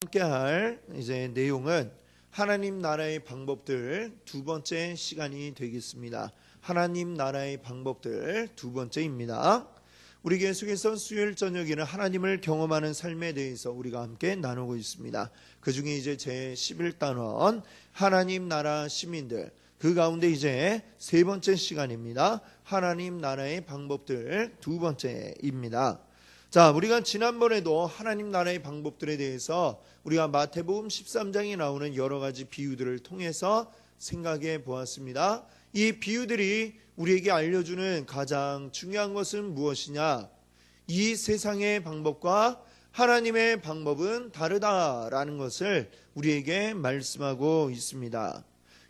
함께 할 이제 내용은 하나님 나라의 방법들 두 번째 시간이 되겠습니다. 하나님 나라의 방법들 두 번째입니다. 우리 계속해서 수요일 저녁에는 하나님을 경험하는 삶에 대해서 우리가 함께 나누고 있습니다. 그 중에 이제 제 11단원 하나님 나라 시민들, 그 가운데 이제 세 번째 시간입니다. 하나님 나라의 방법들 두 번째입니다. 자, 우리가 지난번에도 하나님 나라의 방법들에 대해서 우리가 마태복음 13장에 나오는 여러 가지 비유들을 통해서 생각해 보았습니다. 이 비유들이 우리에게 알려주는 가장 중요한 것은 무엇이냐? 이 세상의 방법과 하나님의 방법은 다르다라는 것을 우리에게 말씀하고 있습니다.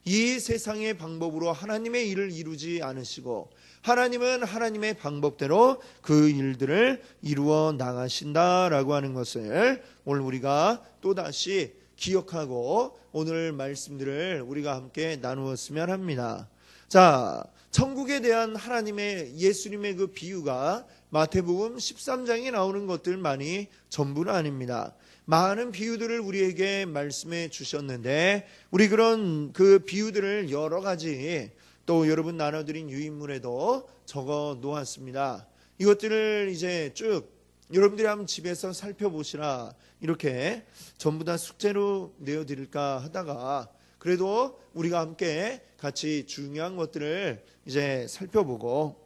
이 세상의 방법으로 하나님의 일을 이루지 않으시고 하나님은 하나님의 방법대로 그 일들을 이루어 나가신다라고 하는 것을 오늘 우리가 또다시 기억하고 오늘 말씀들을 우리가 함께 나누었으면 합니다. 자, 천국에 대한 하나님의 예수님의 그 비유가 마태복음 13장에 나오는 것들만이 전부는 아닙니다. 많은 비유들을 우리에게 말씀해 주셨는데 우리 그런 그 비유들을 여러 가지 또 여러분 나눠드린 유인물에도 적어 놓았습니다. 이것들을 이제 쭉 여러분들이 한번 집에서 살펴보시라 이렇게 전부 다 숙제로 내어드릴까 하다가 그래도 우리가 함께 같이 중요한 것들을 이제 살펴보고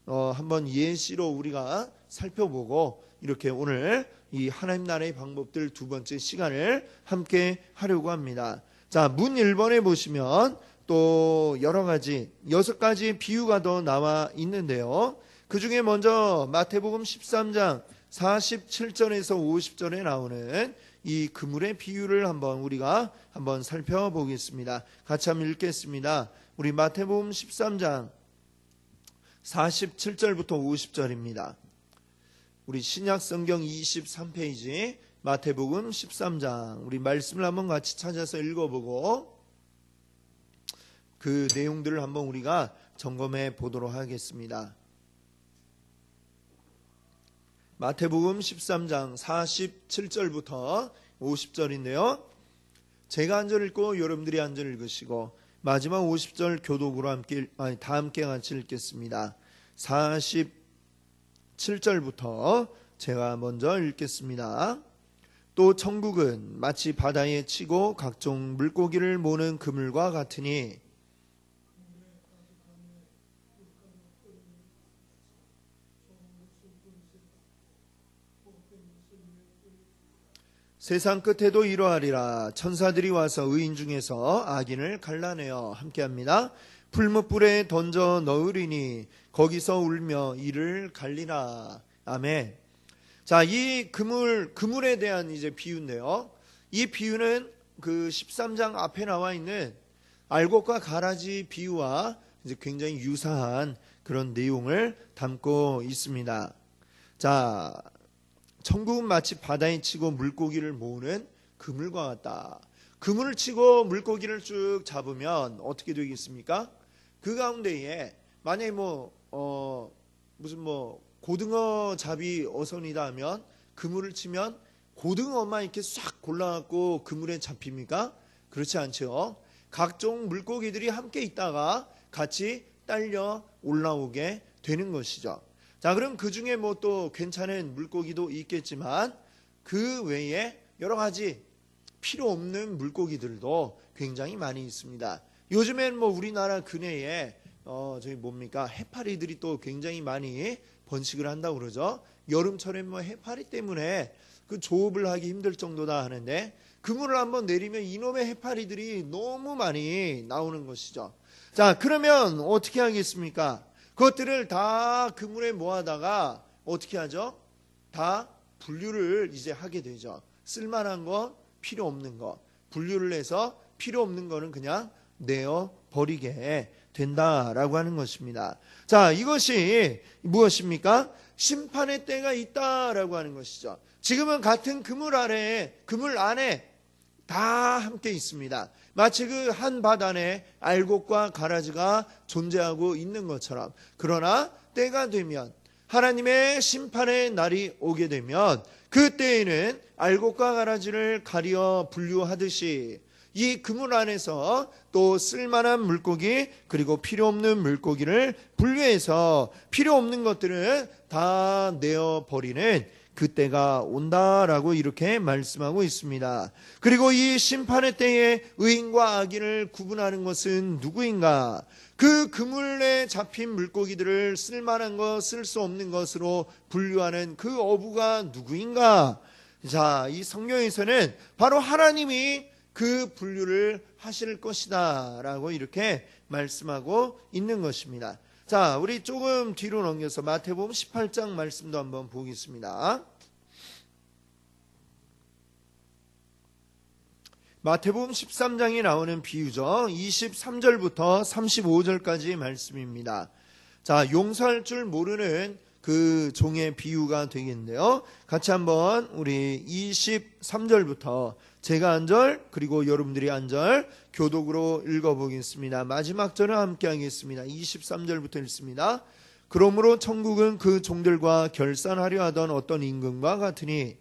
한번 예시로 우리가 살펴보고 이렇게 오늘 이 하나님 나라의 방법들 두 번째 시간을 함께 하려고 합니다. 자, 문 1번에 보시면 또 여러 가지 6가지 비유가 더 나와 있는데요. 그 중에 먼저 마태복음 13장 47절에서 50절에 나오는 이 그물의 비유를 우리가 한번 살펴보겠습니다. 같이 한번 읽겠습니다. 우리 마태복음 13장 47절부터 50절입니다. 우리 신약성경 23페이지 마태복음 13장 우리 말씀을 한번 같이 찾아서 읽어보고 그 내용들을 한번 우리가 점검해 보도록 하겠습니다. 마태복음 13장 47절부터 50절인데요. 제가 한 절 읽고 여러분들이 한 절 읽으시고 마지막 50절 교독으로 다 함께 같이 읽겠습니다. 47절부터 제가 먼저 읽겠습니다. 또 천국은 마치 바다에 치고 각종 물고기를 모는 그물과 같으니 세상 끝에도 이러하리라. 천사들이 와서 의인 중에서 악인을 갈라내어 함께합니다. 풀무불에 던져 넣으리니 거기서 울며 이를 갈리라. 아멘. 자, 이 그물에 대한 이제 비유인데요. 이 비유는 그 13장 앞에 나와 있는 알곡과 가라지 비유와 이제 굉장히 유사한 그런 내용을 담고 있습니다. 자, 천국은 마치 바다에 치고 물고기를 모으는 그물과 같다. 그물을 치고 물고기를 쭉 잡으면 어떻게 되겠습니까? 그 가운데에 만약에 무슨 고등어 잡이 어선이다 하면 그물을 치면 고등어만 이렇게 싹 골라갖고 그물에 잡힙니까? 그렇지 않죠. 각종 물고기들이 함께 있다가 같이 딸려 올라오게 되는 것이죠. 자, 그럼 그 중에 또 괜찮은 물고기도 있겠지만 그 외에 여러 가지 필요 없는 물고기들도 굉장히 많이 있습니다. 요즘엔 우리나라 근해에 해파리들이 또 굉장히 많이 번식을 한다고 그러죠. 여름철엔 해파리 때문에 그 조업을 하기 힘들 정도다 하는데 그물을 한번 내리면 이놈의 해파리들이 너무 많이 나오는 것이죠. 자, 그러면 어떻게 하겠습니까? 그것들을 다 그물에 모아다가 어떻게 하죠? 다 분류를 이제 하게 되죠. 쓸만한 거, 필요 없는 거 분류를 해서 필요 없는 거는 그냥 내어 버리게 된다라고 하는 것입니다. 자, 이것이 무엇입니까? 심판의 때가 있다라고 하는 것이죠. 지금은 같은 그물 안에 다 함께 있습니다. 마치 그 한 밭 안에 알곡과 가라지가 존재하고 있는 것처럼. 그러나 때가 되면 하나님의 심판의 날이 오게 되면 그때에는 알곡과 가라지를 가려 분류하듯이 이 그물 안에서 또 쓸만한 물고기 그리고 필요 없는 물고기를 분류해서 필요 없는 것들은 다 내어버리는 그때가 온다라고 이렇게 말씀하고 있습니다. 그리고 이 심판의 때에 의인과 악인을 구분하는 것은 누구인가? 그 그물에 잡힌 물고기들을 쓸만한 것, 쓸 수 없는 것으로 분류하는 그 어부가 누구인가? 자, 이 성경에서는 바로 하나님이 그 분류를 하실 것이다 라고 이렇게 말씀하고 있는 것입니다. 자, 우리 조금 뒤로 넘겨서 마태복음 18장 말씀도 한번 보겠습니다. 마태복음 13장에 나오는 비유죠. 23절부터 35절까지 말씀입니다. 자, 용서할 줄 모르는 그 종의 비유가 되겠는데요. 같이 한번 우리 23절부터 제가 한 절 그리고 여러분들이 한 절 교독으로 읽어보겠습니다. 마지막 절을 함께 하겠습니다. 23절부터 읽습니다. 그러므로 천국은 그 종들과 결산하려 하던 어떤 임금과 같으니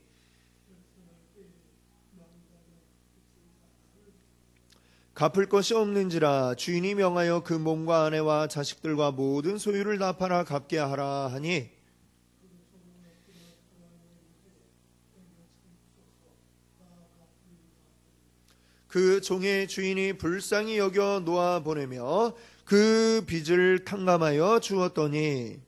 갚을 것이 없는지라 주인이 명하여 그 몸과 아내와 자식들과 모든 소유를 다 팔아 갚게 하라 하니 그 종의 주인이 불쌍히 여겨 놓아 보내며 그 빚을 탕감하여 주었더니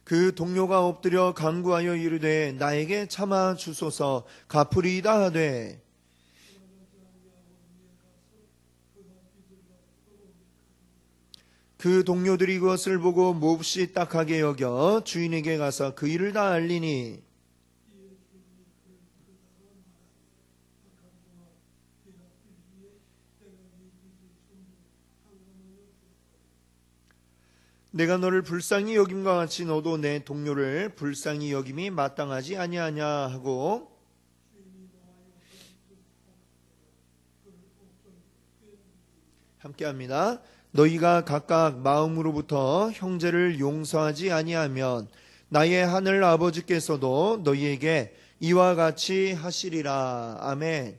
그 동료가 엎드려 간구하여 이르되 나에게 참아 주소서 갚으리이다 하되 그 동료들이 그것을 보고 몹시 딱하게 여겨 주인에게 가서 그 일을 다 알리니 내가 너를 불쌍히 여김과 같이 너도 내 동료를 불쌍히 여김이 마땅하지 아니하냐 하고 함께합니다. 너희가 각각 마음으로부터 형제를 용서하지 아니하면 나의 하늘 아버지께서도 너희에게 이와 같이 하시리라. 아멘.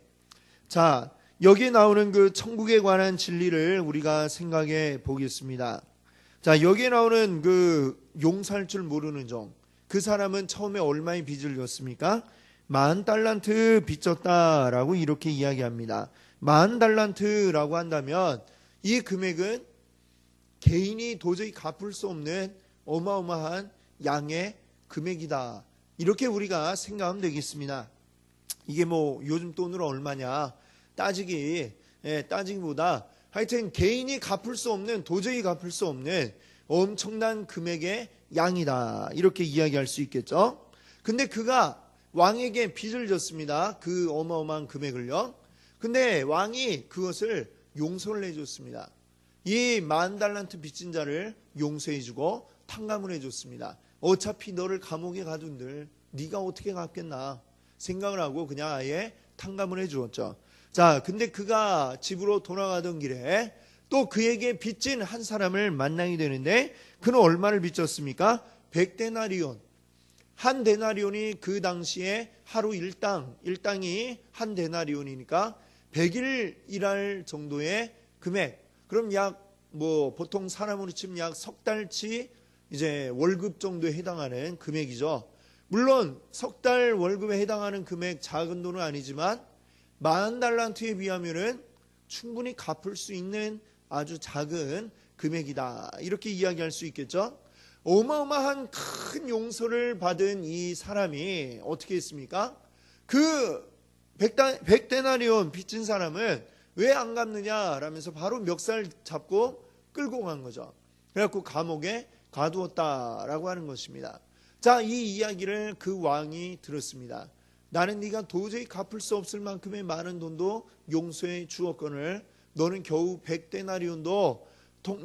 자, 여기 나오는 그 천국에 관한 진리를 우리가 생각해 보겠습니다. 자, 여기에 나오는 그 용서할 줄 모르는 종, 그 사람은 처음에 얼마의 빚을 졌습니까? 10,000달란트 빚졌다라고 이렇게 이야기합니다. 10,000달란트라고 한다면 이 금액은 개인이 도저히 갚을 수 없는 어마어마한 양의 금액이다. 이렇게 우리가 생각하면 되겠습니다. 이게 뭐 요즘 돈으로 얼마냐 따지기보다 하여튼 개인이 갚을 수 없는 도저히 갚을 수 없는 엄청난 금액의 양이다. 이렇게 이야기할 수 있겠죠. 근데 그가 왕에게 빚을 졌습니다. 그 어마어마한 금액을요. 근데 왕이 그것을 용서를 해줬습니다. 이 10,000달란트 빚진 자를 용서해주고 탕감을 해줬습니다. 어차피 너를 감옥에 가둔들 네가 어떻게 갚겠나 생각을 하고 그냥 아예 탕감을 해주었죠. 자, 근데 그가 집으로 돌아가던 길에 또 그에게 빚진 한 사람을 만나게 되는데 그는 얼마를 빚졌습니까? 100데나리온. 한 데나리온이 그 당시에 하루 일당이 한 데나리온이니까 100일 일할 정도의 금액. 그럼 약 보통 사람으로 치면 약 석 달치 이제 월급 정도에 해당하는 금액이죠. 물론 석 달 월급에 해당하는 금액 작은 돈은 아니지만 10,000달란트에 비하면은 충분히 갚을 수 있는 아주 작은 금액이다. 이렇게 이야기할 수 있겠죠. 어마어마한 큰 용서를 받은 이 사람이 어떻게 했습니까? 그 100데나리온 빚진 사람은 왜 안 갚느냐 라면서 바로 멱살 잡고 끌고 간 거죠. 그래갖고 감옥에 가두었다라고 하는 것입니다. 자, 이 이야기를 그 왕이 들었습니다. 나는 네가 도저히 갚을 수 없을 만큼의 많은 돈도 용서해 주었거늘 너는 겨우 100데나리온도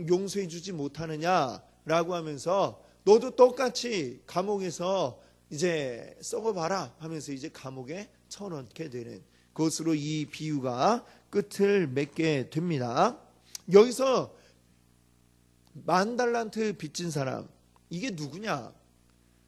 용서해 주지 못하느냐라고 하면서 너도 똑같이 감옥에서 이제 썩어봐라 하면서 이제 감옥에 쳐넣게 되는 것으로 이 비유가 끝을 맺게 됩니다. 여기서 10,000달란트 빚진 사람, 이게 누구냐?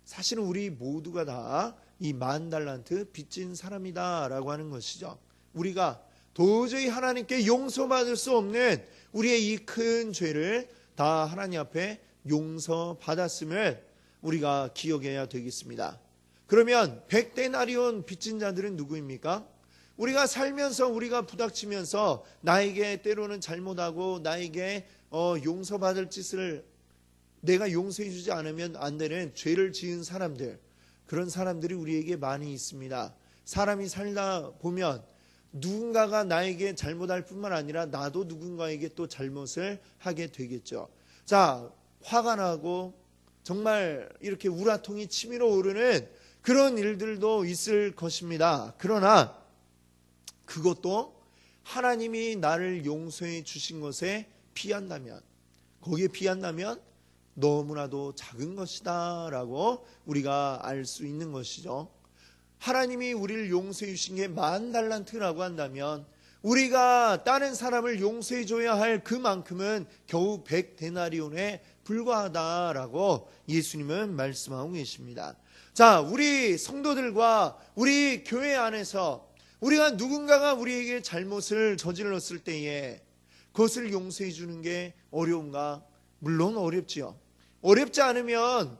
사실은 우리 모두가 다 이 10,000달란트 빚진 사람이다 라고 하는 것이죠. 우리가 도저히 하나님께 용서받을 수 없는 우리의 이 큰 죄를 다 하나님 앞에 용서받았음을 우리가 기억해야 되겠습니다. 그러면 100데나리온 빚진 자들은 누구입니까? 우리가 살면서 우리가 부닥치면서 나에게 때로는 잘못하고 나에게 용서받을 짓을 내가 용서해 주지 않으면 안 되는 죄를 지은 사람들, 그런 사람들이 우리에게 많이 있습니다. 사람이 살다 보면 누군가가 나에게 잘못할 뿐만 아니라 나도 누군가에게 또 잘못을 하게 되겠죠. 자, 화가 나고 정말 이렇게 우라통이 치밀어 오르는 그런 일들도 있을 것입니다. 그러나 그것도 하나님이 나를 용서해 주신 것에 비한다면, 거기에 비한다면 너무나도 작은 것이다 라고 우리가 알 수 있는 것이죠. 하나님이 우리를 용서해 주신 게 10,000달란트라고 한다면 우리가 다른 사람을 용서해 줘야 할 그만큼은 겨우 100데나리온에 불과하다라고 예수님은 말씀하고 계십니다. 자, 우리 성도들과 우리 교회 안에서 우리가 누군가가 우리에게 잘못을 저질렀을 때에 그것을 용서해 주는 게 어려운가? 물론 어렵지요. 어렵지 않으면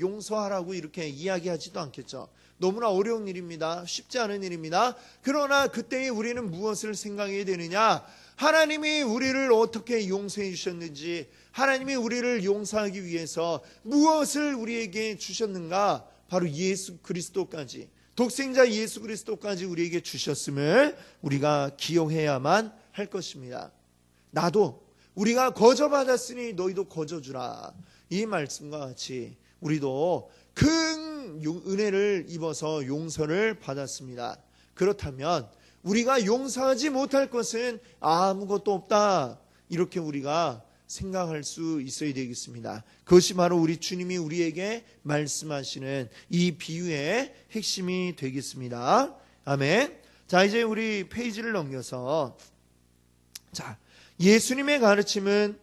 용서하라고 이렇게 이야기하지도 않겠죠. 너무나 어려운 일입니다. 쉽지 않은 일입니다. 그러나 그때에 우리는 무엇을 생각해야 되느냐? 하나님이 우리를 어떻게 용서해 주셨는지, 하나님이 우리를 용서하기 위해서 무엇을 우리에게 주셨는가? 바로 예수 그리스도까지, 독생자 예수 그리스도까지 우리에게 주셨음을 우리가 기억해야만 할 것입니다. 나도 우리가 거저받았으니 너희도 거저주라, 이 말씀과 같이 우리도 큰 은혜를 입어서 용서를 받았습니다. 그렇다면 우리가 용서하지 못할 것은 아무것도 없다, 이렇게 우리가 생각할 수 있어야 되겠습니다. 그것이 바로 우리 주님이 우리에게 말씀하시는 이 비유의 핵심이 되겠습니다. 아멘. 자, 이제 우리 페이지를 넘겨서, 자, 예수님의 가르침은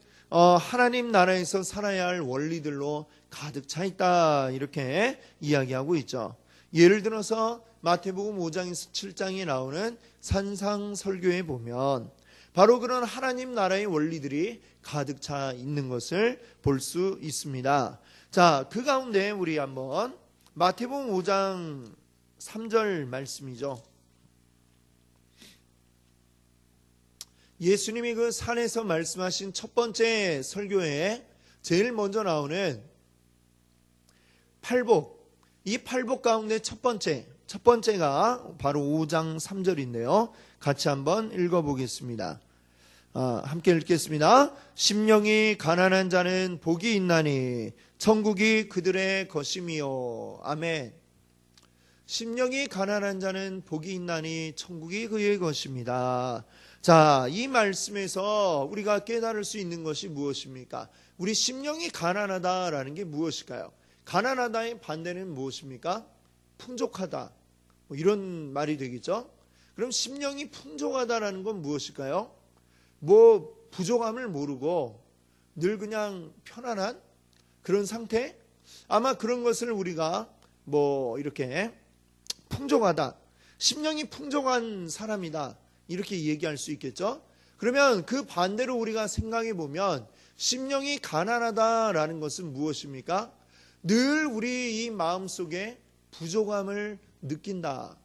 하나님 나라에서 살아야 할 원리들로 가득 차 있다, 이렇게 이야기하고 있죠. 예를 들어서 마태복음 5장에서 7장에 나오는 산상설교에 보면 바로 그런 하나님 나라의 원리들이 가득 차 있는 것을 볼 수 있습니다. 자, 그 가운데 우리 한번 마태복음 5장 3절 말씀이죠. 예수님이 그 산에서 말씀하신 첫 번째 설교에 제일 먼저 나오는 팔복, 이 팔복 가운데 첫 번째가 바로 5장 3절인데요. 같이 한번 읽어보겠습니다. 함께 읽겠습니다. 심령이 가난한 자는 복이 있나니 천국이 그들의 것임이요. 아멘. 심령이 가난한 자는 복이 있나니 천국이 그의 것입니다. 자, 이 말씀에서 우리가 깨달을 수 있는 것이 무엇입니까? 우리 심령이 가난하다라는 게 무엇일까요? 가난하다의 반대는 무엇입니까? 풍족하다, 이런 말이 되겠죠. 그럼 심령이 풍족하다라는 건 무엇일까요? 부족함을 모르고 늘 그냥 편안한 그런 상태? 아마 그런 것을 우리가 이렇게 풍족하다, 심령이 풍족한 사람이다, 이렇게 얘기할 수 있겠죠. 그러면 그 반대로 우리가 생각해 보면 심령이 가난하다라는 것은 무엇입니까? 늘 우리 이 마음속에 부족함을 느낀다,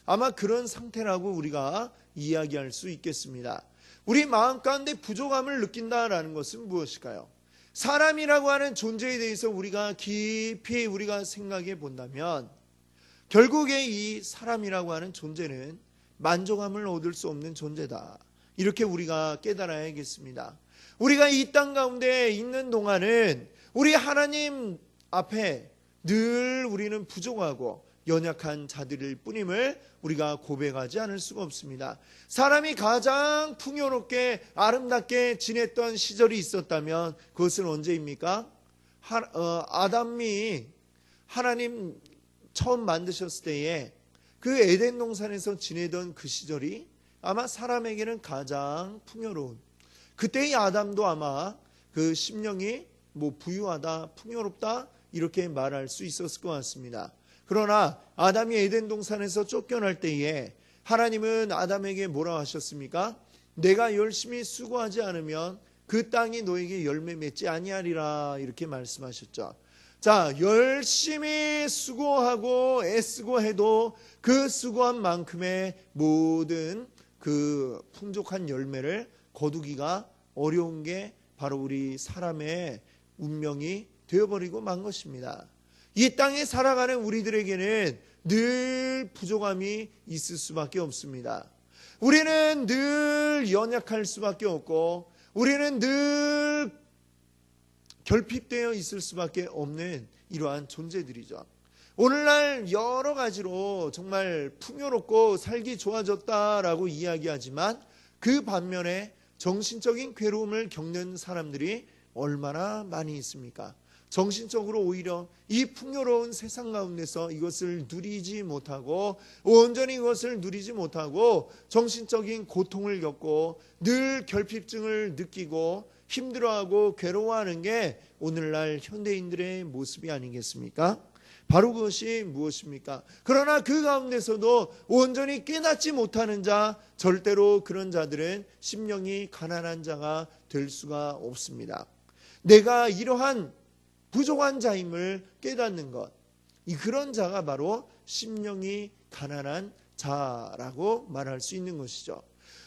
아마 그런 상태라고 우리가 이야기할 수 있겠습니다. 우리 마음 가운데 부족함을 느낀다라는 것은 무엇일까요? 사람이라고 하는 존재에 대해서 우리가 깊이 우리가 생각해 본다면 결국에 이 사람이라고 하는 존재는 만족함을 얻을 수 없는 존재다, 이렇게 우리가 깨달아야겠습니다. 우리가 이 땅 가운데 있는 동안은 우리 하나님 앞에 늘 우리는 부족하고 연약한 자들일 뿐임을 우리가 고백하지 않을 수가 없습니다. 사람이 가장 풍요롭게 아름답게 지냈던 시절이 있었다면 그것은 언제입니까? 아담이 하나님 처음 만드셨을 때에 그 에덴 동산에서 지내던 그 시절이 아마 사람에게는 가장 풍요로운, 그때의 아담도 아마 그 심령이 부유하다, 풍요롭다 이렇게 말할 수 있었을 것 같습니다. 그러나 아담이 에덴 동산에서 쫓겨날 때에 하나님은 아담에게 뭐라 하셨습니까? 내가 열심히 수고하지 않으면 그 땅이 너에게 열매 맺지 아니하리라 이렇게 말씀하셨죠. 자, 열심히 수고하고 애쓰고 해도 그 수고한 만큼의 모든 그 풍족한 열매를 거두기가 어려운 게 바로 우리 사람의 운명이 되어버리고 만 것입니다. 이 땅에 살아가는 우리들에게는 늘 부족함이 있을 수밖에 없습니다. 우리는 늘 연약할 수밖에 없고 우리는 늘 결핍되어 있을 수밖에 없는 이러한 존재들이죠. 오늘날 여러 가지로 정말 풍요롭고 살기 좋아졌다라고 이야기하지만 그 반면에 정신적인 괴로움을 겪는 사람들이 얼마나 많이 있습니까? 정신적으로 오히려 이 풍요로운 세상 가운데서 이것을 누리지 못하고 온전히 이것을 누리지 못하고 정신적인 고통을 겪고 늘 결핍증을 느끼고 힘들어하고 괴로워하는 게 오늘날 현대인들의 모습이 아니겠습니까? 바로 그것이 무엇입니까? 그러나 그 가운데서도 온전히 깨닫지 못하는 자, 절대로 그런 자들은 심령이 가난한 자가 될 수가 없습니다. 내가 이러한 부족한 자임을 깨닫는 것, 그런 자가 바로 심령이 가난한 자라고 말할 수 있는 것이죠.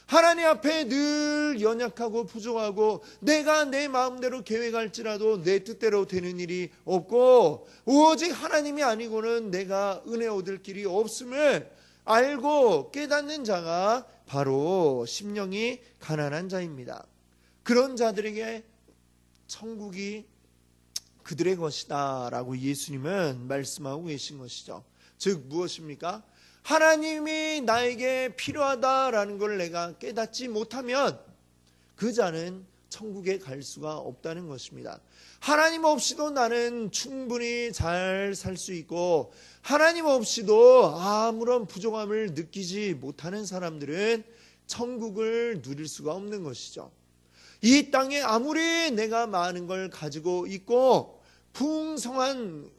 하나님 앞에 늘 연약하고 부족하고 내가 내 마음대로 계획할지라도 내 뜻대로 되는 일이 없고 오직 하나님이 아니고는 내가 은혜 얻을 길이 없음을 알고 깨닫는 자가 바로 심령이 가난한 자입니다. 그런 자들에게 천국이 그들의 것이다 라고 예수님은 말씀하고 계신 것이죠. 즉 무엇입니까? 하나님이 나에게 필요하다라는 걸 내가 깨닫지 못하면 그 자는 천국에 갈 수가 없다는 것입니다. 하나님 없이도 나는 충분히 잘 살 수 있고 하나님 없이도 아무런 부족함을 느끼지 못하는 사람들은 천국을 누릴 수가 없는 것이죠. 이 땅에 아무리 내가 많은 걸 가지고 있고 풍성한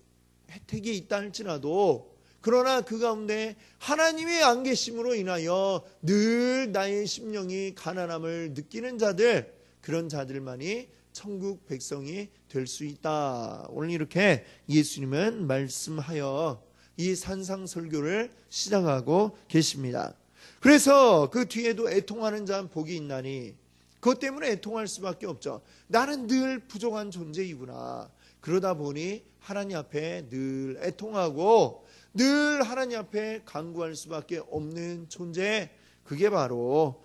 혜택이 있다 할지라도 그러나 그 가운데 하나님의 안 계심으로 인하여 늘 나의 심령이 가난함을 느끼는 자들, 그런 자들만이 천국 백성이 될 수 있다. 오늘 이렇게 예수님은 말씀하여 이 산상설교를 시작하고 계십니다. 그래서 그 뒤에도 애통하는 자 복이 있나니 그것 때문에 애통할 수밖에 없죠. 나는 늘 부족한 존재이구나. 그러다 보니 하나님 앞에 늘 애통하고 늘 하나님 앞에 간구할 수밖에 없는 존재, 그게 바로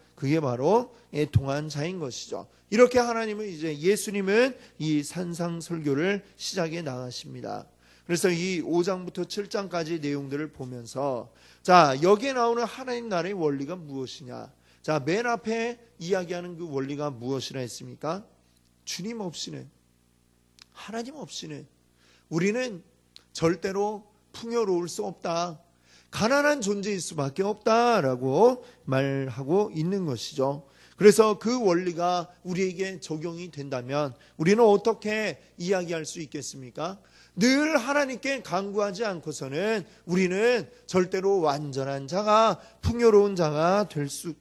애통한 자인 것이죠. 이렇게 하나님은 이제 예수님은 이 산상설교를 시작해 나가십니다. 그래서 이 5장부터 7장까지 내용들을 보면서 자, 여기에 나오는 하나님 나라의 원리가 무엇이냐? 자, 맨 앞에 이야기하는 그 원리가 무엇이라 했습니까? 주님 없이는, 하나님 없이는 우리는 절대로 풍요로울 수 없다. 가난한 존재일 수밖에 없다라고 말하고 있는 것이죠. 그래서 그 원리가 우리에게 적용이 된다면 우리는 어떻게 이야기할 수 있겠습니까? 늘 하나님께 간구하지 않고서는 우리는 절대로 완전한 자가, 풍요로운 자가 될 수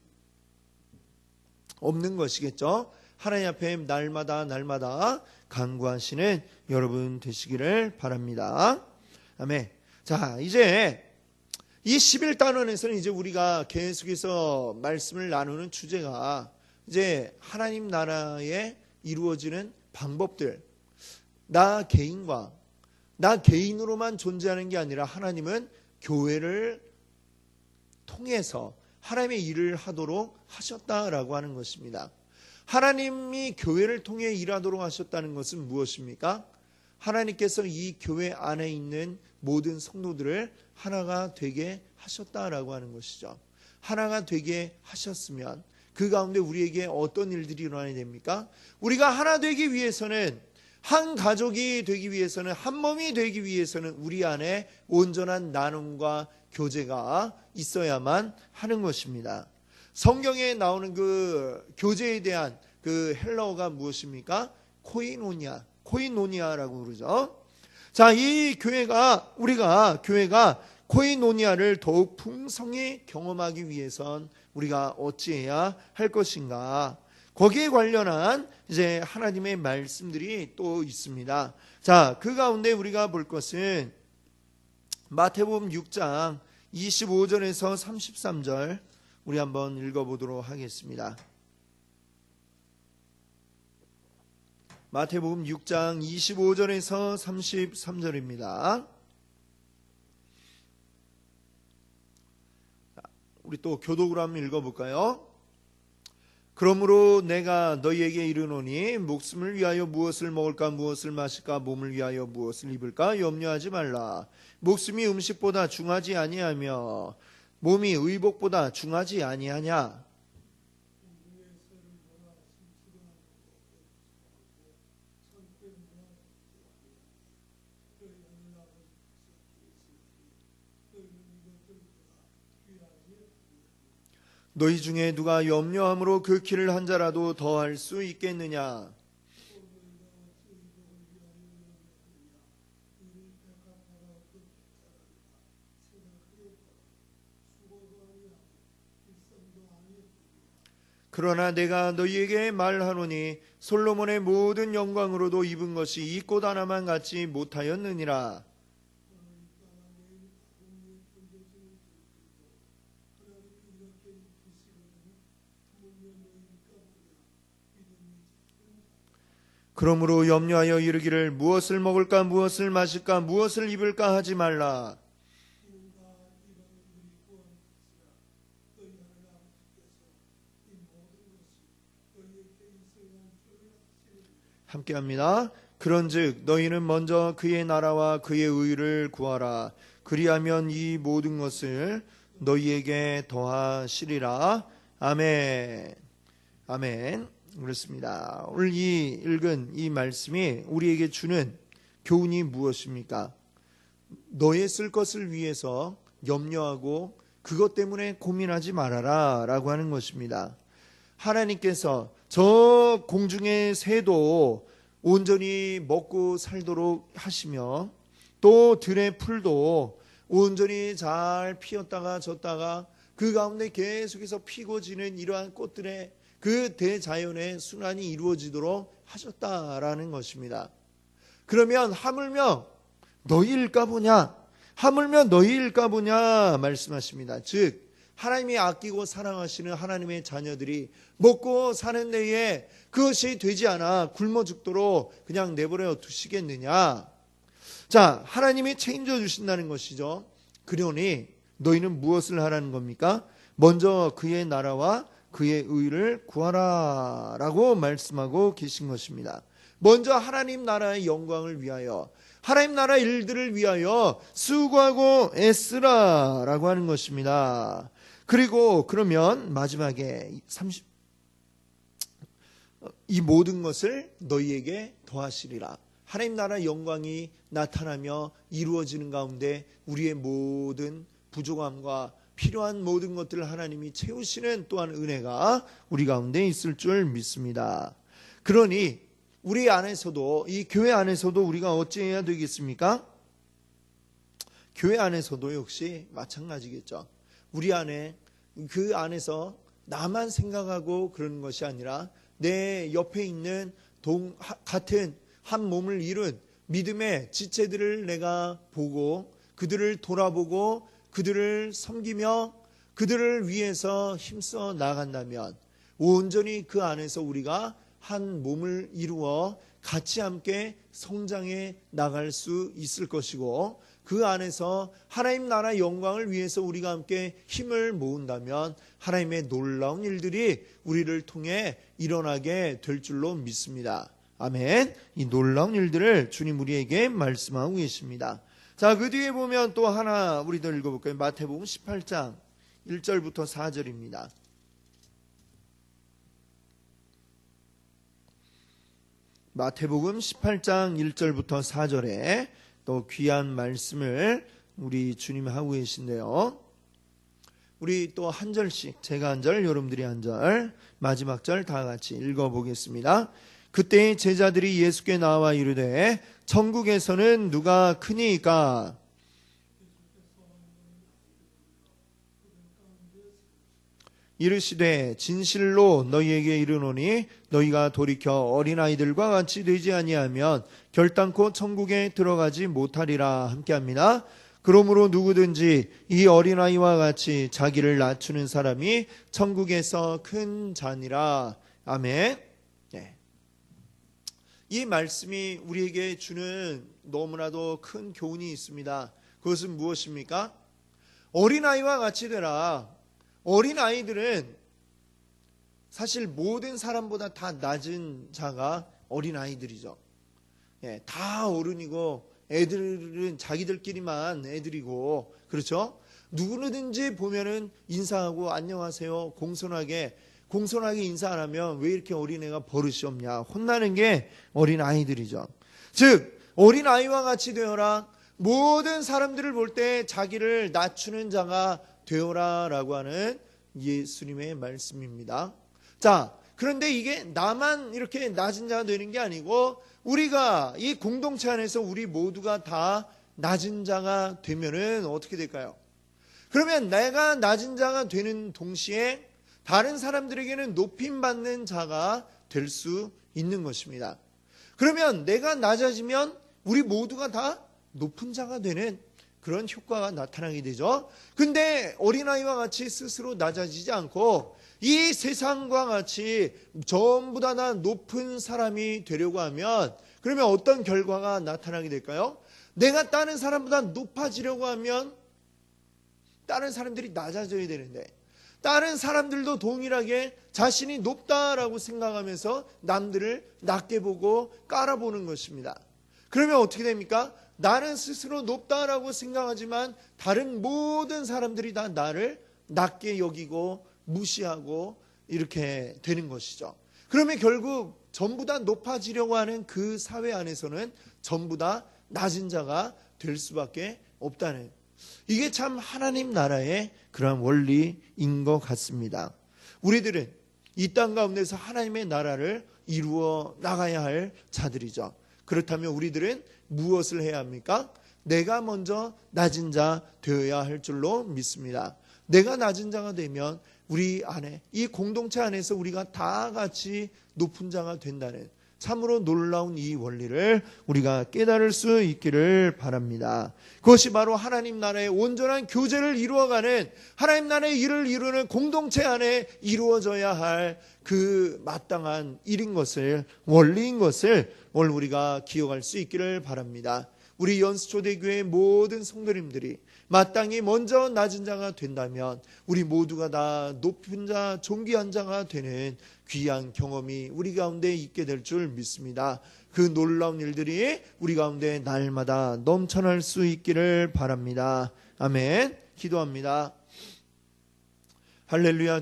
없는 것이겠죠. 하나님 앞에 날마다 간구하시는 여러분 되시기를 바랍니다. 아멘. 자, 이제 이 11단원에서는 이제 우리가 계속해서 말씀을 나누는 주제가 이제 하나님 나라에 이루어지는 방법들, 나 개인으로만 존재하는 게 아니라 하나님은 교회를 통해서 하나님의 일을 하도록 하셨다라고 하는 것입니다. 하나님이 교회를 통해 일하도록 하셨다는 것은 무엇입니까? 하나님께서 이 교회 안에 있는 모든 성도들을 하나가 되게 하셨다라고 하는 것이죠. 하나가 되게 하셨으면 그 가운데 우리에게 어떤 일들이 일어나야 됩니까? 우리가 하나 되기 위해서는, 한 가족이 되기 위해서는, 한 몸이 되기 위해서는 우리 안에 온전한 나눔과 교제가 있어야만 하는 것입니다. 성경에 나오는 그 교제에 대한 그 헬라어가 무엇입니까? 코이노니아라고 그러죠. 자, 이 교회가 코이노니아를 더욱 풍성히 경험하기 위해선 우리가 어찌해야 할 것인가? 거기에 관련한 이제 하나님의 말씀들이 또 있습니다. 자, 그 가운데 우리가 볼 것은 마태복음 6장 25절에서 33절 우리 한번 읽어보도록 하겠습니다. 마태복음 6장 25절에서 33절입니다. 우리 또 교독으로 한번 읽어볼까요? 그러므로 내가 너희에게 이르노니 목숨을 위하여 무엇을 먹을까 무엇을 마실까 몸을 위하여 무엇을 입을까 염려하지 말라. 목숨이 음식보다 중하지 아니하며 몸이 의복보다 중하지 아니하냐. 너희 중에 누가 염려함으로 그 길을 한 자라도 더할 수 있겠느냐. 그러나 내가 너희에게 말하노니 솔로몬의 모든 영광으로도 입은 것이 이 꽃 하나만 같지 못하였느니라. 그러므로 염려하여 이르기를 무엇을 먹을까 무엇을 마실까 무엇을 입을까 하지 말라. 함께합니다. 그런즉 너희는 먼저 그의 나라와 그의 의를 구하라. 그리하면 이 모든 것을 너희에게 더하시리라. 아멘. 아멘. 그렇습니다. 오늘 이 읽은 이 말씀이 우리에게 주는 교훈이 무엇입니까? 너의 쓸 것을 위해서 염려하고 그것 때문에 고민하지 말아라 라고 하는 것입니다. 하나님께서 저 공중의 새도 온전히 먹고 살도록 하시며 또 들의 풀도 온전히 잘 피었다가 졌다가 그 가운데 계속해서 피고 지는 이러한 꽃들의 그 대자연의 순환이 이루어지도록 하셨다라는 것입니다. 그러면 하물며 너희일까 보냐? 하물며 너희일까 보냐? 말씀하십니다. 즉 하나님이 아끼고 사랑하시는 하나님의 자녀들이 먹고 사는 데에 그것이 되지 않아 굶어 죽도록 그냥 내버려 두시겠느냐? 자, 하나님이 책임져 주신다는 것이죠. 그러니 너희는 무엇을 하라는 겁니까? 먼저 그의 나라와 그의 의를 구하라 라고 말씀하고 계신 것입니다. 먼저 하나님 나라의 영광을 위하여 하나님 나라 일들을 위하여 수고하고 애쓰라 라고 하는 것입니다. 그리고 그러면 마지막에 이 모든 것을 너희에게 더하시리라. 하나님 나라 영광이 나타나며 이루어지는 가운데 우리의 모든 부족함과 필요한 모든 것들을 하나님이 채우시는 또한 은혜가 우리 가운데 있을 줄 믿습니다. 그러니 우리 안에서도 이 교회 안에서도 우리가 어찌해야 되겠습니까? 교회 안에서도 역시 마찬가지겠죠. 우리 안에 그 안에서 나만 생각하고 그러는 것이 아니라 내 옆에 있는 같은 한 몸을 이룬 믿음의 지체들을 내가 보고 그들을 돌아보고 그들을 섬기며 그들을 위해서 힘써 나간다면 온전히 그 안에서 우리가 한 몸을 이루어 같이 함께 성장해 나갈 수 있을 것이고 그 안에서 하나님 나라 영광을 위해서 우리가 함께 힘을 모은다면 하나님의 놀라운 일들이 우리를 통해 일어나게 될 줄로 믿습니다. 아멘. 이 놀라운 일들을 주님 우리에게 말씀하고 계십니다. 자, 그 뒤에 보면 또 하나 우리도 읽어볼까요? 마태복음 18장 1절부터 4절입니다. 마태복음 18장 1절부터 4절에 또 귀한 말씀을 우리 주님 하고 계신데요. 우리 또 한 절씩, 제가 한 절, 여러분들이 한 절, 마지막 절 다 같이 읽어보겠습니다. 그때 제자들이 예수께 나와 이르되 천국에서는 누가 크니까? 이르시되 진실로 너희에게 이르노니 너희가 돌이켜 어린아이들과 같이 되지 아니하면 결단코 천국에 들어가지 못하리라. 함께합니다. 그러므로 누구든지 이 어린아이와 같이 자기를 낮추는 사람이 천국에서 큰 자니라. 아멘. 네. 이 말씀이 우리에게 주는 너무나도 큰 교훈이 있습니다. 그것은 무엇입니까? 어린아이와 같이 되라. 어린아이들은 사실 모든 사람보다 다 낮은 자가 어린아이들이죠. 예, 다 어른이고 애들은 자기들끼리만 애들이고, 그렇죠? 누구든지 보면은 인사하고 안녕하세요 공손하게 인사 안 하면 왜 이렇게 어린애가 버릇이 없냐 혼나는 게 어린아이들이죠. 즉 어린아이와 같이 되어라. 모든 사람들을 볼 때 자기를 낮추는 자가 되어라 라고 하는 예수님의 말씀입니다. 자, 그런데 이게 나만 이렇게 낮은 자가 되는 게 아니고 우리가 이 공동체 안에서 우리 모두가 다 낮은 자가 되면은 어떻게 될까요? 그러면 내가 낮은 자가 되는 동시에 다른 사람들에게는 높임받는 자가 될 수 있는 것입니다. 그러면 내가 낮아지면 우리 모두가 다 높은 자가 되는 그런 효과가 나타나게 되죠. 근데 어린아이와 같이 스스로 낮아지지 않고 이 세상과 같이 전부 다 높은 사람이 되려고 하면 그러면 어떤 결과가 나타나게 될까요? 내가 다른 사람보다 높아지려고 하면 다른 사람들이 낮아져야 되는데 다른 사람들도 동일하게 자신이 높다라고 생각하면서 남들을 낮게 보고 깔아보는 것입니다. 그러면 어떻게 됩니까? 나는 스스로 높다라고 생각하지만 다른 모든 사람들이 다 나를 낮게 여기고 무시하고 이렇게 되는 것이죠. 그러면 결국 전부 다 높아지려고 하는 그 사회 안에서는 전부 다 낮은 자가 될 수밖에 없다는, 이게 참 하나님 나라의 그런 원리인 것 같습니다. 우리들은 이 땅 가운데서 하나님의 나라를 이루어 나가야 할 자들이죠. 그렇다면 우리들은 무엇을 해야 합니까? 내가 먼저 낮은 자 되어야 할 줄로 믿습니다. 내가 낮은 자가 되면 우리 안에 이 공동체 안에서 우리가 다 같이 높은 자가 된다는 참으로 놀라운 이 원리를 우리가 깨달을 수 있기를 바랍니다. 그것이 바로 하나님 나라의 온전한 교제를 이루어가는, 하나님 나라의 일을 이루는 공동체 안에 이루어져야 할 그 마땅한 일인 것을, 원리인 것을 오늘 우리가 기억할 수 있기를 바랍니다. 우리 연수초대교회 모든 성도님들이 마땅히 먼저 낮은 자가 된다면 우리 모두가 다 높은 자, 존귀한 자가 되는 귀한 경험이 우리 가운데 있게 될 줄 믿습니다. 그 놀라운 일들이 우리 가운데 날마다 넘쳐날 수 있기를 바랍니다. 아멘. 기도합니다. 할렐루야.